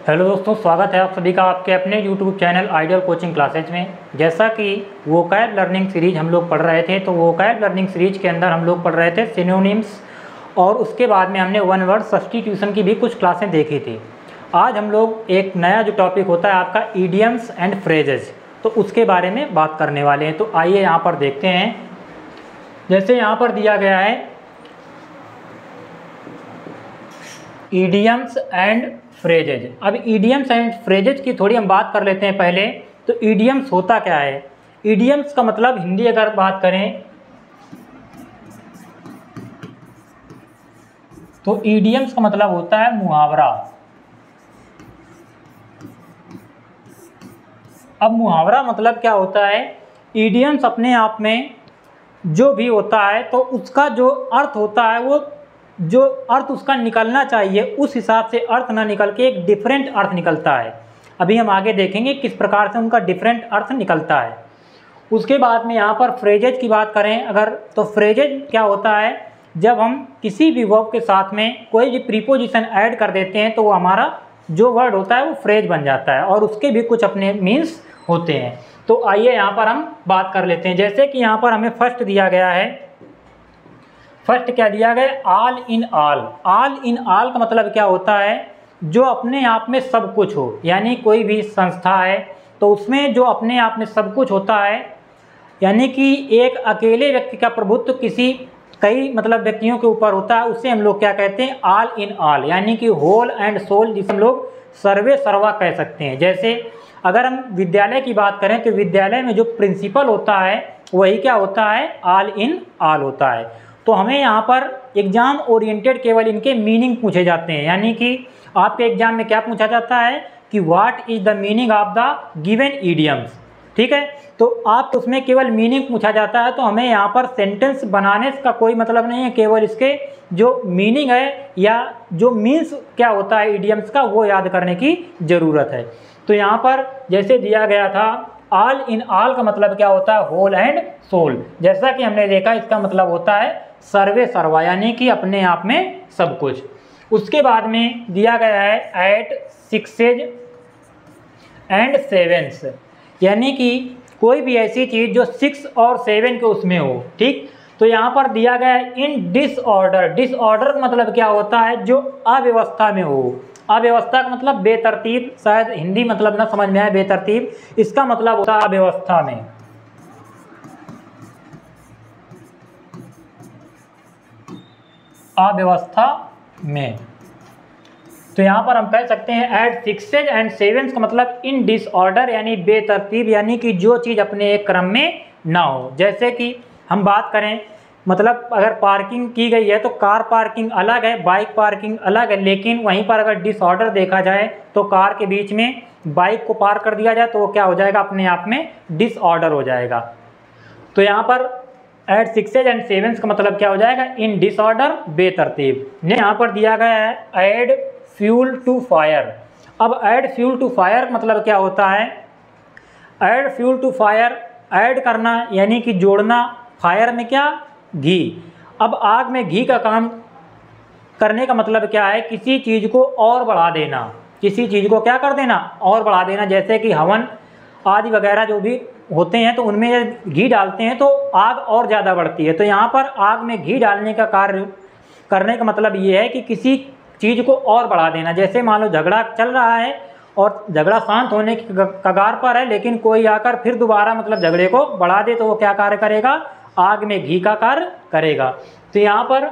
Hello दोस्तों, स्वागत है आप सभी का आपके अपने YouTube channel ideal coaching classes में। जैसा कि वोकैब लर्निंग सीरीज हम लोग पढ़ रहे थे, तो वोकैब लर्निंग सीरीज के अंदर हम लोग पढ़ रहे थे सिनोनिम्स, और उसके बाद में हमने वन वर्ड सब्स्टिट्यूशन की भी कुछ क्लासें देखी थी। आज हम लोग एक नया जो टॉपिक होता है आपका ईडियम्स एंड फ्रेजेज, तो उसके बारे में बात करने वाले हैं। तो आइए यहाँ पर देखते हैं। जैसे यहाँ पर दिया गया है ईडियम्स एंड फ्रेजेज। अब ईडियम्स एंड फ्रेजेज की थोड़ी हम बात कर लेते हैं पहले। तो ईडियम्स होता क्या है? ईडियम्स का मतलब हिंदी अगर बात करें तो ईडियम्स का मतलब होता है मुहावरा। अब मुहावरा मतलब क्या होता है? ईडियम्स अपने आप में जो भी होता है तो उसका जो अर्थ होता है, वो जो अर्थ उसका निकलना चाहिए उस हिसाब से अर्थ ना निकल के एक डिफरेंट अर्थ निकलता है। अभी हम आगे देखेंगे किस प्रकार से उनका डिफरेंट अर्थ निकलता है। उसके बाद में यहाँ पर फ्रेजेज की बात करें अगर, तो फ्रेजेज क्या होता है? जब हम किसी भी वर्ब के साथ में कोई भी प्रीपोजिशन ऐड कर देते हैं तो वो हमारा जो वर्ड होता है वो फ्रेज बन जाता है, और उसके भी कुछ अपने मीन्स होते हैं। तो आइए यहाँ पर हम बात कर लेते हैं। जैसे कि यहाँ पर हमें फर्स्ट दिया गया है, फर्स्ट क्या दिया गया? All in all. All in all का मतलब क्या होता है? जो अपने आप में सब कुछ हो, यानी कोई भी संस्था है तो उसमें जो अपने आप में सब कुछ होता है, यानी कि एक अकेले व्यक्ति का प्रभुत्व किसी कई मतलब व्यक्तियों के ऊपर होता है, उसे हम लोग क्या कहते हैं? ऑल इन ऑल, यानी कि होल एंड सोल, जिसे हम लोग सर्वे सर्वा कह सकते हैं। जैसे अगर हम विद्यालय की बात करें तो विद्यालय में जो प्रिंसिपल होता है वही क्या होता है? ऑल इन ऑल होता है। तो हमें यहाँ पर एग्जाम ओरिएंटेड केवल इनके मीनिंग पूछे जाते हैं, यानी कि आपके एग्जाम में क्या पूछा जाता है कि what is the meaning of the given idioms. ठीक है, तो आप उसमें केवल मीनिंग पूछा जाता है, तो हमें यहाँ पर सेंटेंस बनाने का कोई मतलब नहीं है, केवल इसके जो मीनिंग है या जो मीन्स क्या होता है ईडियम्स का वो याद करने की ज़रूरत है। तो यहाँ पर जैसे दिया गया था ऑल इन ऑल का मतलब क्या होता है? Whole and soul. जैसा कि हमने देखा इसका मतलब होता है सर्वे सर्वा, यानी कि अपने आप में सब कुछ। उसके बाद में दिया गया है एट सिक्सेज एंड सेवेंस, यानी कि कोई भी ऐसी चीज़ जो 6 और 7 के उसमें हो। ठीक, तो यहाँ पर दिया गया है इन डिसऑर्डर। डिसऑर्डर का मतलब क्या होता है? जो अव्यवस्था में हो। अव्यवस्था का मतलब बेतरतीब, शायद हिंदी मतलब ना समझ में आए बेतरतीब, इसका मतलब होता है अव्यवस्था में। अव्यवस्था में, तो यहाँ पर हम कह सकते हैं एट सिक्सेज एंड सेवेंस का मतलब इन डिसऑर्डर, यानी बेतरतीब, यानी कि जो चीज़ अपने एक क्रम में ना हो। जैसे कि हम बात करें, मतलब अगर पार्किंग की गई है तो कार पार्किंग अलग है, बाइक पार्किंग अलग है, लेकिन वहीं पर अगर डिसऑर्डर देखा जाए तो कार के बीच में बाइक को पार कर दिया जाए तो वो क्या हो जाएगा? अपने आप में डिसऑर्डर हो जाएगा। तो यहाँ पर एट सिक्सेज एंड सेवेंस का मतलब क्या हो जाएगा? इन डिसऑर्डर, बेतरतीब। ने यहाँ पर दिया गया है ऐड फ्यूल टू फायर। अब ऐड फ्यूल टू फायर मतलब क्या होता है? Add fuel to fire, add करना यानी कि जोड़ना, फायर में क्या? घी। अब आग में घी का काम करने का मतलब क्या है? किसी चीज़ को और बढ़ा देना, किसी चीज़ को क्या कर देना? और बढ़ा देना। जैसे कि हवन आदि वगैरह जो भी होते हैं तो उनमें घी डालते हैं तो आग और ज़्यादा बढ़ती है। तो यहाँ पर आग में घी डालने का कार्य करने का मतलब ये है कि किसी चीज़ को और बढ़ा देना। जैसे मान लो झगड़ा चल रहा है और झगड़ा शांत होने की कगार पर है, लेकिन कोई आकर फिर दोबारा मतलब झगड़े को बढ़ा दे तो वो क्या कार्य करेगा? आग में घी का कार्य करेगा। तो यहाँ पर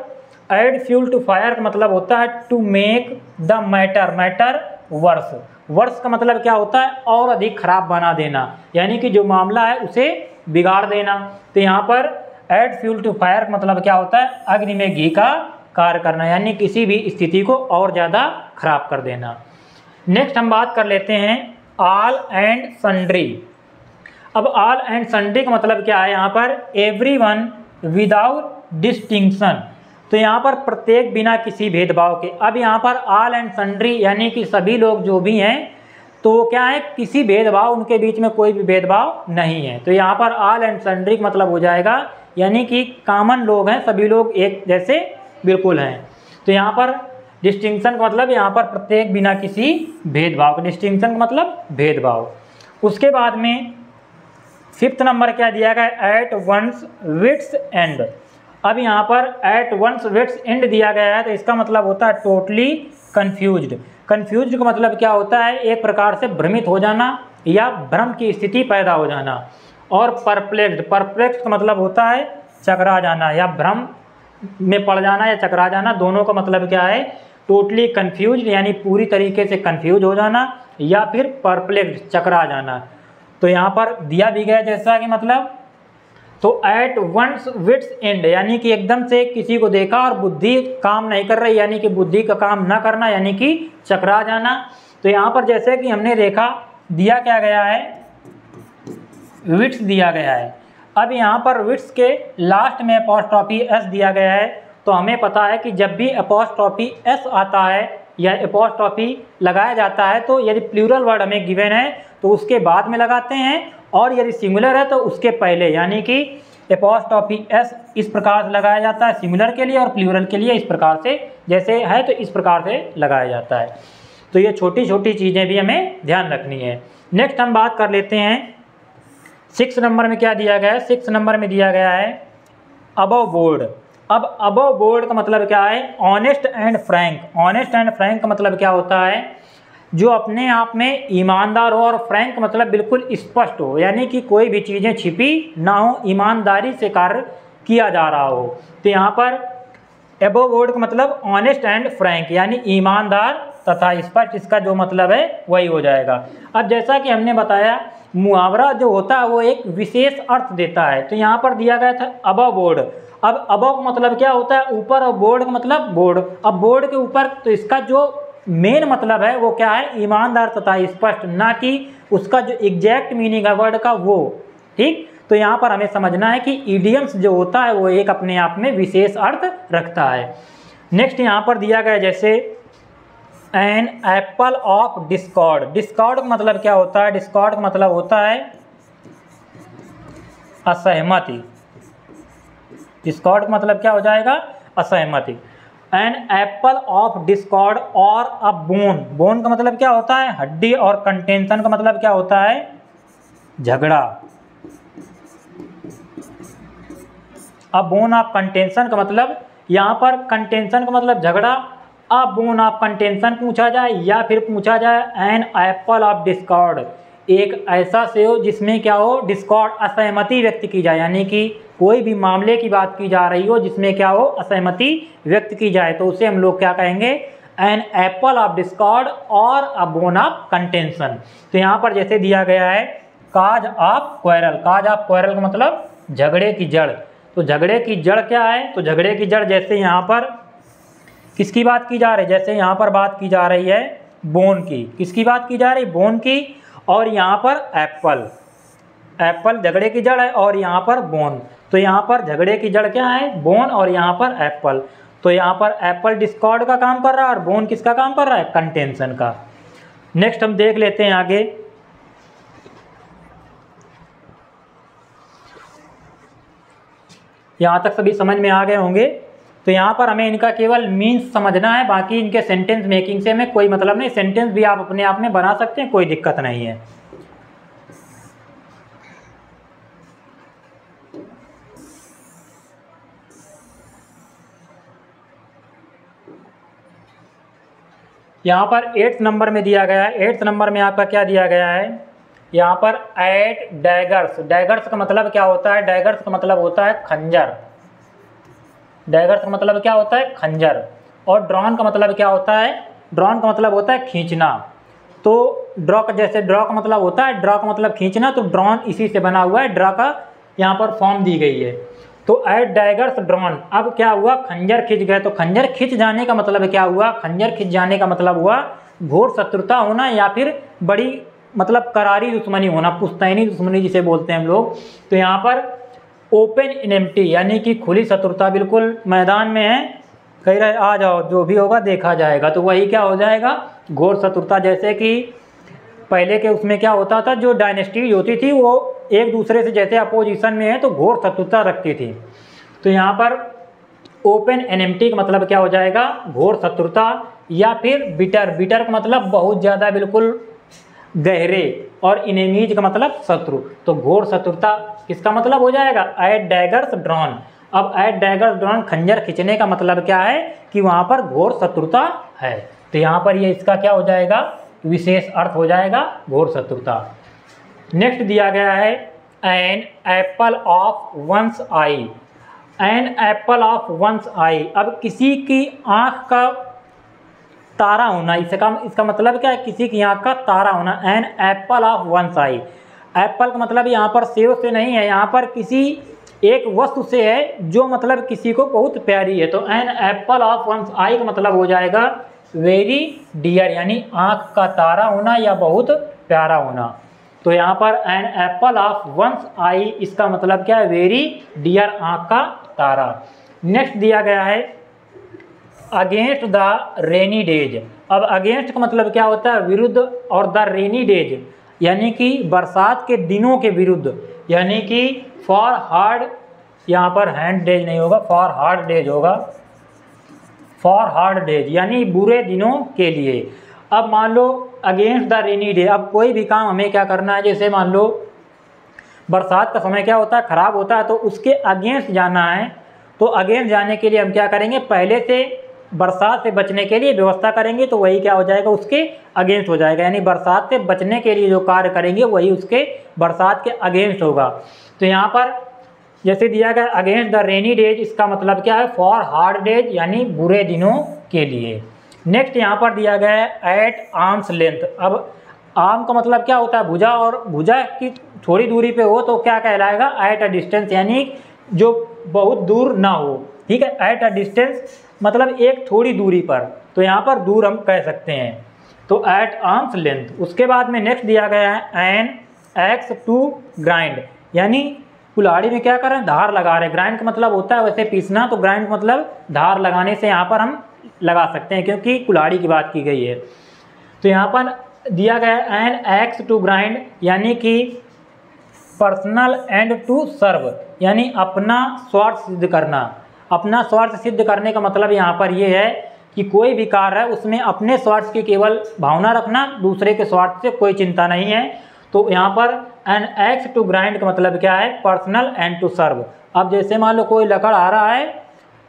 ऐड फ्यूल टू फायर का मतलब होता है to make the matter, matter worse. Worse का मतलब क्या होता है? और अधिक खराब बना देना, यानी कि जो मामला है उसे बिगाड़ देना। तो यहाँ पर ऐड फ्यूल टू फायर का मतलब क्या होता है? अग्नि में घी का कार्य करना, यानी किसी भी स्थिति को और ज़्यादा खराब कर देना। नेक्स्ट हम बात कर लेते हैं ऑल एंड सन्ड्री। अब ऑल एंड सन्ड्री का मतलब क्या है? यहाँ पर एवरीवन विदाउट डिस्टिंक्शन, तो यहाँ पर प्रत्येक बिना किसी भेदभाव के। अब यहाँ पर ऑल एंड सन्ड्री यानी कि सभी लोग जो भी हैं तो क्या है? किसी भेदभाव, उनके बीच में कोई भी भेदभाव नहीं है। तो यहाँ पर ऑल एंड सन्ड्री का मतलब हो जाएगा यानी कि कॉमन लोग हैं, सभी लोग एक जैसे बिल्कुल हैं। तो यहाँ पर डिस्टिंक्शन का मतलब यहाँ पर प्रत्येक बिना किसी भेदभाव, डिस्टिंक्शन का मतलब भेदभाव। उसके बाद में 5th नंबर क्या दिया गया, एट वंस विट्स एंड। अब यहाँ पर एट वंस विट्स एंड दिया गया है तो इसका मतलब होता है टोटली कन्फ्यूज्ड। कन्फ्यूज्ड का मतलब क्या होता है, एक प्रकार से भ्रमित हो जाना या भ्रम की स्थिति पैदा हो जाना। और परप्लेक्स्ड, परप्लेक्स्ड का मतलब होता है चकरा जाना या भ्रम में पड़ जाना या चकरा जाना, दोनों का मतलब क्या है, टोटली कन्फ्यूज्ड यानी पूरी तरीके से कन्फ्यूज हो जाना या फिर परप्लेक्स्ड चकरा जाना। तो यहाँ पर दिया भी गया जैसा कि मतलब, तो एट वंस विट्स एंड यानी कि एकदम से किसी को देखा और बुद्धि काम नहीं कर रही यानी कि बुद्धि का काम ना करना यानी कि चकरा जाना। तो यहाँ पर जैसे कि हमने देखा दिया क्या गया है, विट्स दिया गया है। अब यहाँ पर विट्स के लास्ट में अपॉस्ट्रॉफी एस दिया गया है, तो हमें पता है कि जब भी अपॉस्ट्रॉफी एस आता है या अपॉस्ट्रॉफी लगाया जाता है तो यदि प्लूरल वर्ड हमें गिवन है तो उसके बाद में लगाते हैं, और यदि सिंगुलर है तो उसके पहले, यानी कि अपॉस्ट्रॉफी एस इस प्रकार से लगाया जाता है सिंगुलर के लिए और प्लूरल के लिए इस प्रकार से, जैसे है तो इस प्रकार से लगाया जाता है। तो ये छोटी छोटी चीज़ें भी हमें ध्यान रखनी है। नेक्स्ट हम बात कर लेते हैं 6 नंबर में क्या दिया गया है। 6 नंबर में दिया गया है अबव बोर्ड। अब अबव बोर्ड का मतलब क्या है, honest and Frank. Honest and Frank का मतलब क्या होता है, जो अपने आप में ईमानदार हो, और फ्रैंक मतलब बिल्कुल स्पष्ट हो, यानी कि कोई भी चीज़ें छिपी ना हो, ईमानदारी से कार्य किया जा रहा हो। तो यहाँ पर अबव बोर्ड का मतलब ऑनेस्ट एंड फ्रैंक यानी ईमानदार तथा स्पष्ट, इसका जो मतलब है वही हो जाएगा। अब जैसा कि हमने बताया मुहावरा जो होता है वो एक विशेष अर्थ देता है, तो यहाँ पर दिया गया था अबव बोर्ड। अब अबव का मतलब क्या होता है, ऊपर, और बोर्ड का मतलब बोर्ड। अब बोर्ड के ऊपर, तो इसका जो मेन मतलब है वो क्या है, ईमानदार तथा स्पष्ट, ना कि उसका जो एग्जैक्ट मीनिंग है वर्ड का वो। ठीक, तो यहाँ पर हमें समझना है कि इडियम्स जो होता है वो एक अपने आप में विशेष अर्थ रखता है। नेक्स्ट यहाँ पर दिया गया जैसे an apple of discord. Discord का मतलब क्या होता है, डिस्कॉर्ड का मतलब होता है असहमति। डिस्कॉर्ड का मतलब क्या हो जाएगा, असहमति। एन एप्पल ऑफ डिस्कॉर्ड और अ बोन। बोन का मतलब क्या होता है, हड्डी, और कंटेंशन का मतलब क्या होता है, झगड़ा। अब बोन ऑफ कंटेंशन का मतलब, यहाँ पर कंटेंशन का मतलब झगड़ा, अब बोन ऑफ कंटेंशन पूछा जाए या फिर पूछा जाए एन एप्पल ऑफ डिस्कॉर्ड, एक ऐसा सेव जिसमें क्या हो, डिस्कॉर्ड असहमति व्यक्त की जाए, यानी कि कोई भी मामले की बात की जा रही हो जिसमें क्या हो, असहमति व्यक्त की जाए, तो उसे हम लोग क्या कहेंगे, एन एप्पल ऑफ डिस्कॉर्ड और अ बोन ऑफ कंटेंशन। तो यहाँ पर जैसे दिया गया है cause of quarrel. Cause of quarrel का मतलब झगड़े की जड़। तो झगड़े की जड़ क्या है, तो झगड़े की जड़ जैसे यहाँ पर किसकी बात की जा रही है, जैसे यहाँ पर बात की जा रही है बोन की। किसकी बात की जा रही है, बोन की। और यहाँ पर एप्पल, एप्पल झगड़े की जड़ है, और यहाँ पर बोन। तो यहाँ पर झगड़े की जड़ क्या है, बोन, और यहाँ पर एप्पल। तो यहाँ पर एप्पल डिस्कॉर्ड का काम कर रहा है और बोन किसका काम कर रहा है, कंटेंशन का। नेक्स्ट हम देख लेते हैं आगे। यहाँ तक सभी समझ में आ गए होंगे। तो यहाँ पर हमें इनका केवल मीन्स समझना है, बाकी इनके सेंटेंस मेकिंग से हमें कोई मतलब नहीं। सेंटेंस भी आप अपने आप में बना सकते हैं, कोई दिक्कत नहीं है। यहाँ पर 8th नंबर में दिया गया है। 8th नंबर में आपका क्या दिया गया है, यहाँ पर एट डैगर्स। डैगर्स का मतलब क्या होता है, डैगर्स का मतलब होता है खंजर। डैगर्स का मतलब क्या होता है, खंजर। और ड्रॉन का मतलब क्या होता है, ड्रॉन का मतलब होता है खींचना। तो ड्रॉ का, जैसे ड्रॉ का मतलब होता है, ड्रॉ का मतलब खींचना, तो ड्रॉन इसी से बना हुआ है। ड्रॉ का यहाँ पर फॉर्म दी गई है। तो एट डैगर्स ड्रॉन, अब क्या हुआ, खंजर खिंच गए। तो खंजर खिंच जाने का मतलब क्या हुआ, खंजर खिंच जाने का मतलब हुआ घोर शत्रुता होना या फिर बड़ी मतलब करारी दुश्मनी होना, पुश्तैनी दुश्मनी जिसे बोलते हैं हम लोग। तो यहाँ पर ओपन एनिमिटी यानी कि खुली शत्रुता, बिल्कुल मैदान में है, कह रहे आ जाओ, जो भी होगा देखा जाएगा, तो वही क्या हो जाएगा, घोर शत्रुता। जैसे कि पहले के उसमें क्या होता था, जो डायनेस्टी होती थी वो एक दूसरे से जैसे अपोजिशन में है तो घोर शत्रुता रखती थी। तो यहाँ पर ओपन एनिमिटी का मतलब क्या हो जाएगा, घोर शत्रुता या फिर बिटर। बिटर का मतलब बहुत ज़्यादा बिल्कुल गहरे, और इनेमीज का मतलब शत्रु। तो घोर शत्रुता किसका मतलब हो जाएगा? At daggers drawn. अब एट डैगर्स ड्रॉन, खंजर खींचने का मतलब क्या है कि वहाँ पर घोर शत्रुता है। तो यहाँ पर ये इसका क्या हो जाएगा? विशेष अर्थ हो जाएगा घोर शत्रुता। नेक्स्ट दिया गया है an apple of one's eye. An apple of one's eye, अब किसी की आँख का तारा होना, इसका मतलब क्या है? किसी की आँख का तारा होना। An apple of one's eye. Apple का मतलब यहाँ पर सेब से नहीं है, यहाँ पर किसी एक वस्तु से है जो मतलब किसी को बहुत प्यारी है। तो an apple of one's eye का मतलब हो जाएगा वेरी डियर, यानी आँख का तारा होना या बहुत प्यारा होना। तो यहाँ पर an apple of one's eye, इसका मतलब क्या है? वेरी डियर, आँख का तारा। नेक्स्ट दिया गया है अगेंस्ट द रेनी डेज। अब अगेंस्ट का मतलब क्या होता है? विरुद्ध, और द रेनी डेज यानी कि बरसात के दिनों के विरुद्ध, यानी कि फॉर हार्ड, यहाँ पर हैंड डेज नहीं होगा, फॉर हार्ड डेज होगा। फॉर हार्ड डेज यानी बुरे दिनों के लिए। अब मान लो अगेंस्ट द रेनी डे, अब कोई भी काम हमें क्या करना है, जैसे मान लो बरसात का समय क्या होता है? खराब होता है, तो उसके अगेंस्ट जाना है। तो अगेंस्ट जाने के लिए हम क्या करेंगे? पहले से बरसात से बचने के लिए व्यवस्था करेंगे, तो वही क्या हो जाएगा? उसके अगेंस्ट हो जाएगा। यानी बरसात से बचने के लिए जो कार्य करेंगे वही उसके बरसात के अगेंस्ट होगा। तो यहाँ पर जैसे दिया गया अगेंस्ट द रेनी डेज, इसका मतलब क्या है? फॉर हार्ड डेज यानी बुरे दिनों के लिए। नेक्स्ट यहाँ पर दिया गया है एट आर्म्स लेंथ। अब आर्म का मतलब क्या होता है? भुजा, और भुजा की थोड़ी दूरी पे हो तो क्या कहलाएगा? एट अ डिस्टेंस, यानी जो बहुत दूर ना हो। ठीक है, एट अ डिस्टेंस मतलब एक थोड़ी दूरी पर, तो यहाँ पर दूर हम कह सकते हैं। तो एट आर्म्स लेंथ। उसके बाद में नेक्स्ट दिया गया है एन एक्स टू ग्राइंड, यानी कुल्हाड़ी में क्या कर रहे हैं? धार लगा रहे हैं। ग्राइंड का मतलब होता है वैसे पीसना, तो ग्राइंड मतलब धार लगाने से यहाँ पर हम लगा सकते हैं, क्योंकि कुल्हाड़ी की बात की गई है। तो यहाँ पर दिया गया है एन एक्स टू ग्राइंड, यानी कि पर्सनल एंड टू सर्व, यानी अपना स्वार्थ सिद्ध करना। अपना स्वार्थ सिद्ध करने का मतलब यहाँ पर ये है कि कोई भी कार्य है उसमें अपने स्वार्थ की केवल भावना रखना, दूसरे के स्वार्थ से कोई चिंता नहीं है। तो यहाँ पर एन एक्स टू ग्राइंड का मतलब क्या है? Personal end to serve. अब जैसे मान लो कोई लकड़ आ रहा है,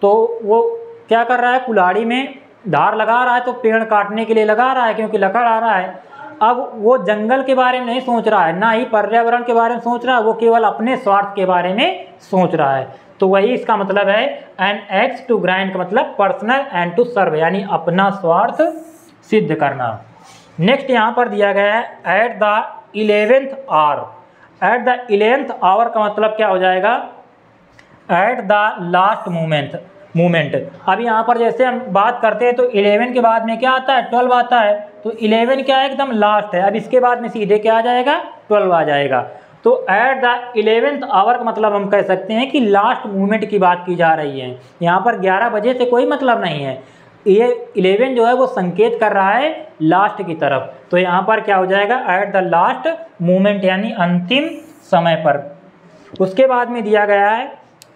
तो वो क्या कर रहा है? कुल्हाड़ी में धार लगा रहा है, तो पेड़ काटने के लिए लगा रहा है क्योंकि लकड़ आ रहा है। अब वो जंगल के बारे में नहीं सोच रहा है, ना ही पर्यावरण के बारे में सोच रहा है, वो केवल अपने स्वार्थ के बारे में सोच रहा है। तो वही इसका मतलब है एन एक्स टू ग्राइंड का मतलब पर्सनल एंड टू सर्व, यानी अपना स्वार्थ सिद्ध करना। नेक्स्ट यहाँ पर दिया गया है at the 11th hour. At the 11th hour का मतलब क्या हो जाएगा? At the last moment. अब यहाँ पर जैसे हम बात करते हैं तो 11 के बाद में क्या आता है? 12 आता है। तो 11 क्या है? एकदम लास्ट है। अब इसके बाद में सीधे क्या आ जाएगा? 12 आ जाएगा। तो एट द 11th आवर का मतलब हम कह सकते हैं कि लास्ट मोमेंट की बात की जा रही है। यहाँ पर 11 बजे से कोई मतलब नहीं है, ये 11 जो है वो संकेत कर रहा है लास्ट की तरफ। तो यहाँ पर क्या हो जाएगा? एट द लास्ट मोमेंट, यानी अंतिम समय पर। उसके बाद में दिया गया है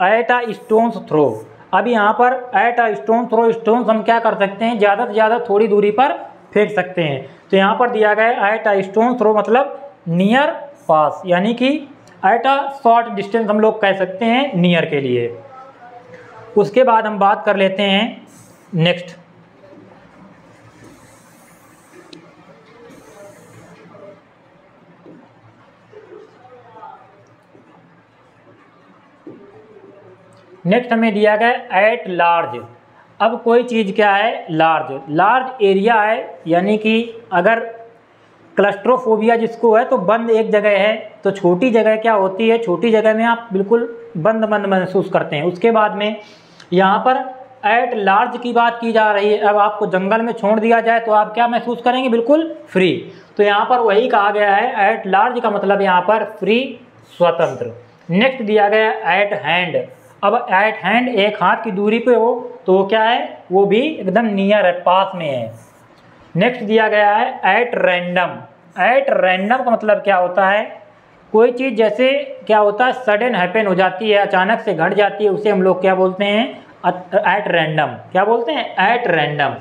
एट अ स्टोन्स थ्रो। अब यहाँ पर at a stone throw, stones हम क्या कर सकते हैं? ज़्यादा से ज़्यादा थोड़ी दूरी पर फेंक सकते हैं। तो यहाँ पर दिया गया है एट अ स्टोन थ्रो मतलब नियर पास, यानी कि एट अ शॉर्ट डिस्टेंस हम लोग कह सकते हैं नियर के लिए। उसके बाद हम बात कर लेते हैं नेक्स्ट। नेक्स्ट हमें दिया गया एट लार्ज। अब कोई चीज़ क्या है? लार्ज एरिया है, यानी कि अगर क्लस्ट्रोफोबिया जिसको है तो बंद एक जगह है, तो छोटी जगह क्या होती है? छोटी जगह में आप बिल्कुल बंद महसूस करते हैं। उसके बाद में यहाँ पर एट लार्ज की बात की जा रही है। अब आपको जंगल में छोड़ दिया जाए तो आप क्या महसूस करेंगे? बिल्कुल फ्री। तो यहाँ पर वही कहा गया है, एट लार्ज का मतलब यहाँ पर फ्री, स्वतंत्र। नेक्स्ट दिया गया एट हैंड। अब एट हैंड एक हाथ की दूरी पे हो तो वो क्या है? वो भी एकदम नियर है, पास में है। नेक्स्ट दिया गया है एट रैंडम। एट रैंडम का मतलब क्या होता है? कोई चीज़ जैसे क्या होता है? सडन हैपन हो जाती है, अचानक से घट जाती है, उसे हम लोग क्या बोलते हैं? At random. क्या बोलते हैं? At random.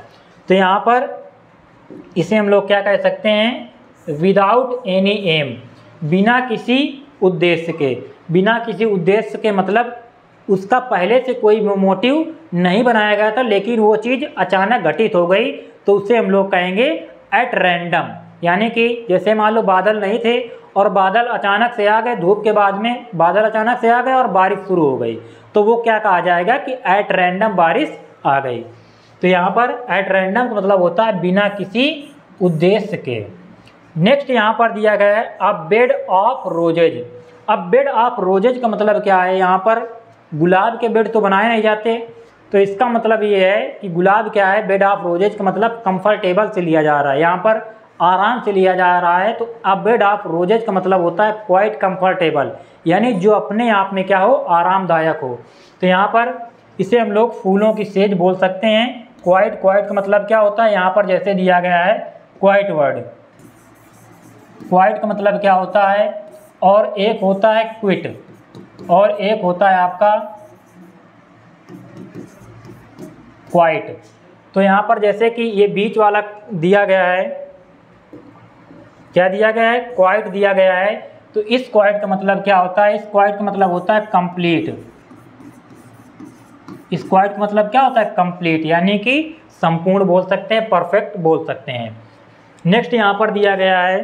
तो यहाँ पर इसे हम लोग क्या कह सकते हैं, विदाउट एनी एम, बिना किसी उद्देश्य के। बिना किसी उद्देश्य के मतलब उसका पहले से कोई मोटिव नहीं बनाया गया था, लेकिन वो चीज़ अचानक घटित हो गई, तो उसे हम लोग कहेंगे एट रैंडम। यानी कि जैसे मान लो बादल नहीं थे और बादल अचानक से आ गए, धूप के बाद में बादल अचानक से आ गए और बारिश शुरू हो गई, तो वो क्या कहा जाएगा कि एट रैंडम बारिश आ गई। तो यहाँ पर एट रैंडम का मतलब होता है बिना किसी उद्देश्य के। नेक्स्ट यहाँ पर दिया गया है अ बेड ऑफ रोजेज। अब बेड ऑफ रोजेज का मतलब क्या है, यहाँ पर गुलाब के बेड तो बनाए नहीं जाते, तो इसका मतलब ये है कि गुलाब क्या है, बेड ऑफ रोजेज का मतलब कंफर्टेबल से लिया जा रहा है, यहाँ पर आराम से लिया जा रहा है। तो अ बेड ऑफ रोजेज का मतलब होता है क्वाइट कंफर्टेबल, यानी जो अपने आप में क्या हो, आरामदायक हो। तो यहाँ पर इसे हम लोग फूलों की सेज बोल सकते हैं। क्वाइट, क्वाइट का मतलब क्या होता है, यहाँ पर जैसे दिया गया है क्वाइट वर्ड, क्वाइट का मतलब क्या होता है, और एक होता है क्विट, और एक होता है आपका क्वाइट। तो यहाँ पर जैसे कि ये बीच वाला दिया गया है, क्या दिया गया है, क्वाइट दिया गया है। तो इस क्वाइट का मतलब क्या होता है, इस क्वाइट का मतलब होता है कंप्लीट। इस क्वाइट का मतलब क्या होता है, कंप्लीट, यानी कि संपूर्ण बोल सकते हैं, परफेक्ट बोल सकते हैं। नेक्स्ट यहाँ पर दिया गया है,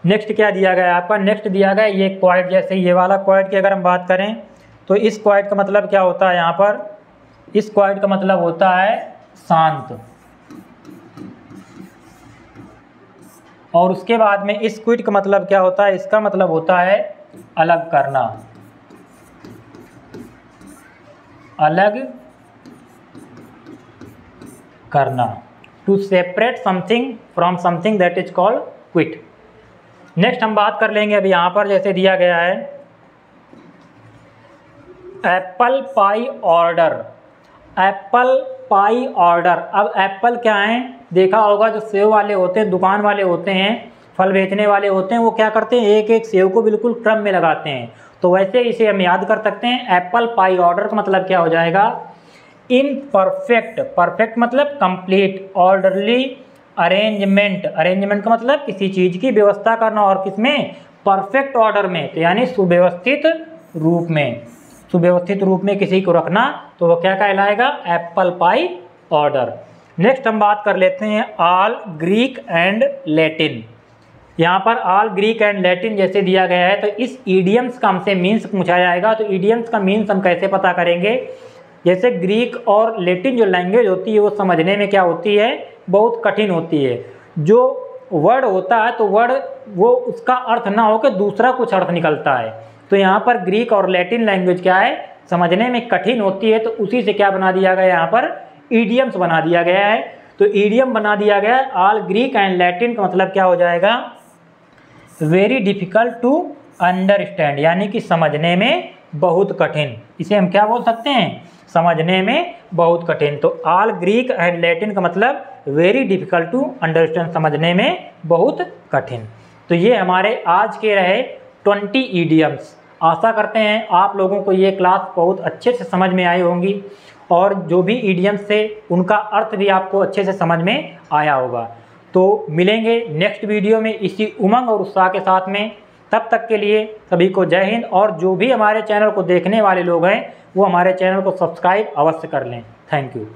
नेक्स्ट क्या दिया गया है आपका, नेक्स्ट दिया गया है ये क्वाइट। जैसे ये वाला क्वाइट की अगर हम बात करें तो इस क्वाइट का मतलब क्या होता है, यहाँ पर इस क्वाइट का मतलब होता है शांत। और उसके बाद में इस क्विट का मतलब क्या होता है, इसका मतलब होता है अलग करना, अलग करना, to separate something from something, that is called quit. Next हम बात कर लेंगे अभी यहाँ पर जैसे दिया गया है apple pie order. Apple pie order. अब एप्पल क्या है, देखा होगा जो सेव वाले होते हैं, दुकान वाले होते हैं, फल बेचने वाले होते हैं, वो क्या करते हैं, एक एक सेव को बिल्कुल क्रम में लगाते हैं। तो वैसे इसे हम याद कर सकते हैं, एप्पल पाई ऑर्डर का मतलब क्या हो जाएगा, इन परफेक्ट, परफेक्ट मतलब कंप्लीट, ऑर्डरली अरेंजमेंट, अरेंजमेंट का मतलब किसी चीज़ की व्यवस्था करना, और किसमें, परफेक्ट ऑर्डर में, तो यानी सुव्यवस्थित रूप में, सुव्यवस्थित रूप में किसी को रखना, तो वो क्या कहलाएगा, एप्पल पाई ऑर्डर। नेक्स्ट हम बात कर लेते हैं ऑल ग्रीक एंड लैटिन। यहाँ पर ऑल ग्रीक एंड लैटिन जैसे दिया गया है, तो इस ईडियम्स का हमसे मीन्स पूछा जाएगा। तो ईडियम्स का मीन्स हम कैसे पता करेंगे, जैसे ग्रीक और लैटिन जो लैंग्वेज होती है वो समझने में क्या होती है, बहुत कठिन होती है। जो वर्ड होता है तो वर्ड वो उसका अर्थ ना हो के दूसरा कुछ अर्थ निकलता है। तो यहाँ पर ग्रीक और लैटिन लैंग्वेज क्या है, समझने में कठिन होती है, तो उसी से क्या बना दिया गया, यहाँ पर ईडियम्स बना दिया गया है। तो ईडियम बना दिया गया है। ऑल ग्रीक एंड लैटिन का मतलब क्या हो जाएगा, वेरी डिफिकल्ट टू अंडरस्टैंड, यानी कि समझने में बहुत कठिन। इसे हम क्या बोल सकते हैं, समझने में बहुत कठिन। तो ऑल ग्रीक एंड लैटिन का मतलब वेरी डिफिकल्ट टू अंडरस्टैंड, समझने में बहुत कठिन। तो ये हमारे आज के रहे 20 ईडियम्स। आशा करते हैं आप लोगों को ये क्लास बहुत अच्छे से समझ में आई होंगी, और जो भी ईडियम्स थे उनका अर्थ भी आपको अच्छे से समझ में आया होगा। तो मिलेंगे नेक्स्ट वीडियो में इसी उमंग और उत्साह के साथ में। तब तक के लिए सभी को जय हिंद, और जो भी हमारे चैनल को देखने वाले लोग हैं वो हमारे चैनल को सब्सक्राइब अवश्य कर लें। Thank you.